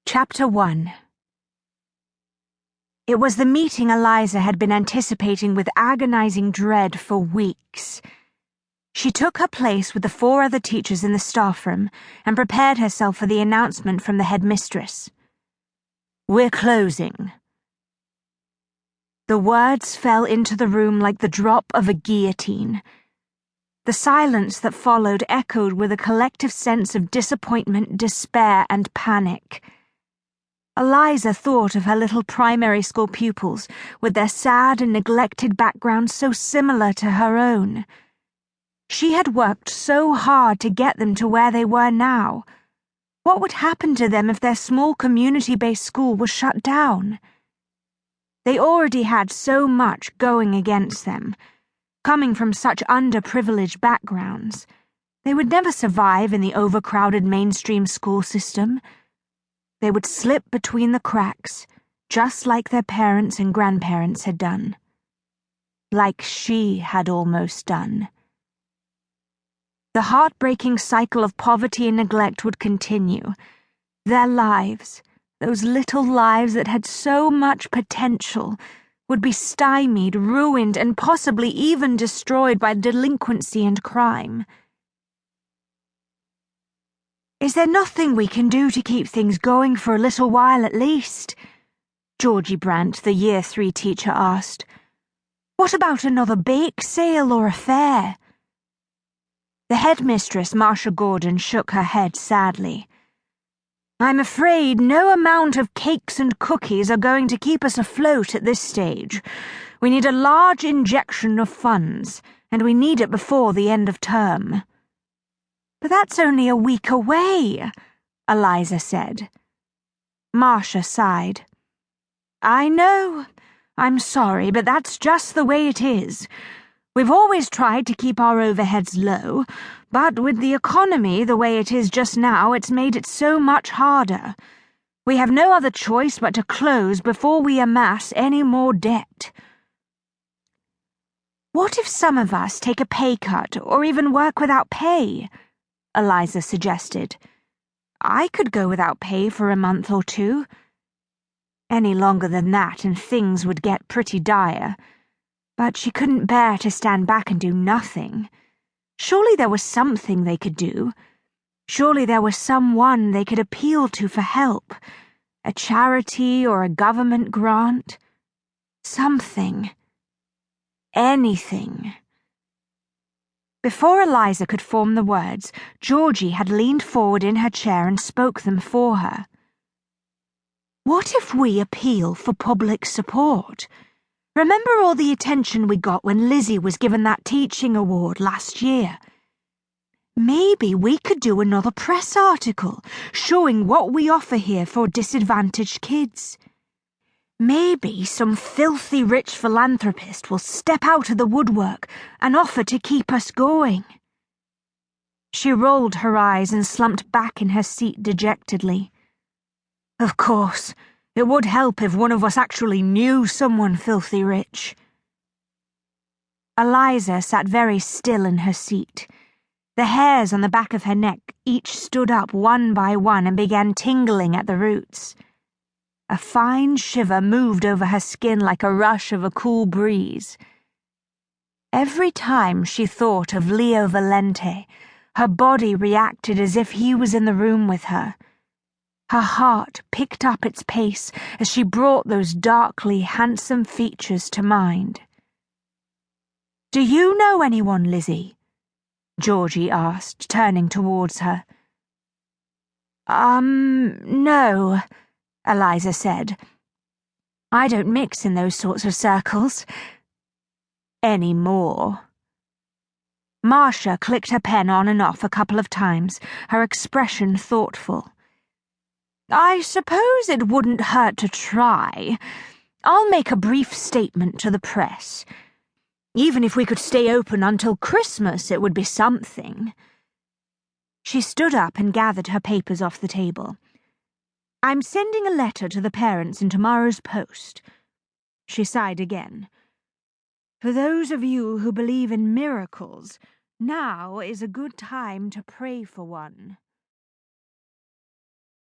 Chapter 1. It was the meeting Eliza had been anticipating with agonizing dread for weeks. She took her place with the 4 other teachers in the staff room and prepared herself for the announcement from the headmistress. "We're closing." The words fell into the room like the drop of a guillotine. The silence that followed echoed with a collective sense of disappointment, despair, and panic. Eliza thought of her little primary school pupils, with their sad and neglected backgrounds so similar to her own. She had worked so hard to get them to where they were now. What would happen to them if their small community-based school was shut down? They already had so much going against them. Coming from such underprivileged backgrounds, they would never survive in the overcrowded mainstream school system. They would slip between the cracks, just like their parents and grandparents had done. Like she had almost done. The heartbreaking cycle of poverty and neglect would continue. Their lives, those little lives that had so much potential, would be stymied, ruined, and possibly even destroyed by delinquency and crime. "Is there nothing we can do to keep things going for a little while at least?" Georgie Brandt, the Year 3 teacher, asked. "What about another bake sale or a fair?" The headmistress, Marcia Gordon, shook her head sadly. "I'm afraid no amount of cakes and cookies are going to keep us afloat at this stage. We need a large injection of funds, and we need it before the end of term." "But that's only a week away," Eliza said. Marcia sighed. "I know. I'm sorry, but that's just the way it is. We've always tried to keep our overheads low, but with the economy the way it is just now, it's made it so much harder. We have no other choice but to close before we amass any more debt." "What if some of us take a pay cut or even work without pay?" Eliza suggested. "I could go without pay for a month or 2. Any longer than that and things would get pretty dire. But she couldn't bear to stand back and do nothing. Surely there was something they could do. Surely there was someone they could appeal to for help. A charity or a government grant. Something. Anything. Before Eliza could form the words, Georgie had leaned forward in her chair and spoke them for her. "What if we appeal for public support? Remember all the attention we got when Lizzie was given that teaching award last year? Maybe we could do another press article showing what we offer here for disadvantaged kids. Maybe some filthy rich philanthropist will step out of the woodwork and offer to keep us going." She rolled her eyes and slumped back in her seat dejectedly. "Of course. It would help if one of us actually knew someone filthy rich." Eliza sat very still in her seat. The hairs on the back of her neck each stood up one by one and began tingling at the roots. A fine shiver moved over her skin like a rush of a cool breeze. Every time she thought of Leon Valente, her body reacted as if he was in the room with her. Her heart picked up its pace as she brought those darkly handsome features to mind. "Do you know anyone, Lizzie?" Georgie asked, turning towards her. No," Eliza said. "I don't mix in those sorts of circles. Any more." Marcia clicked her pen on and off a couple of times, her expression thoughtful. "I suppose it wouldn't hurt to try. I'll make a brief statement to the press. Even if we could stay open until Christmas, it would be something." She stood up and gathered her papers off the table. "I'm sending a letter to the parents in tomorrow's post." She sighed again. "For those of you who believe in miracles, now is a good time to pray for one."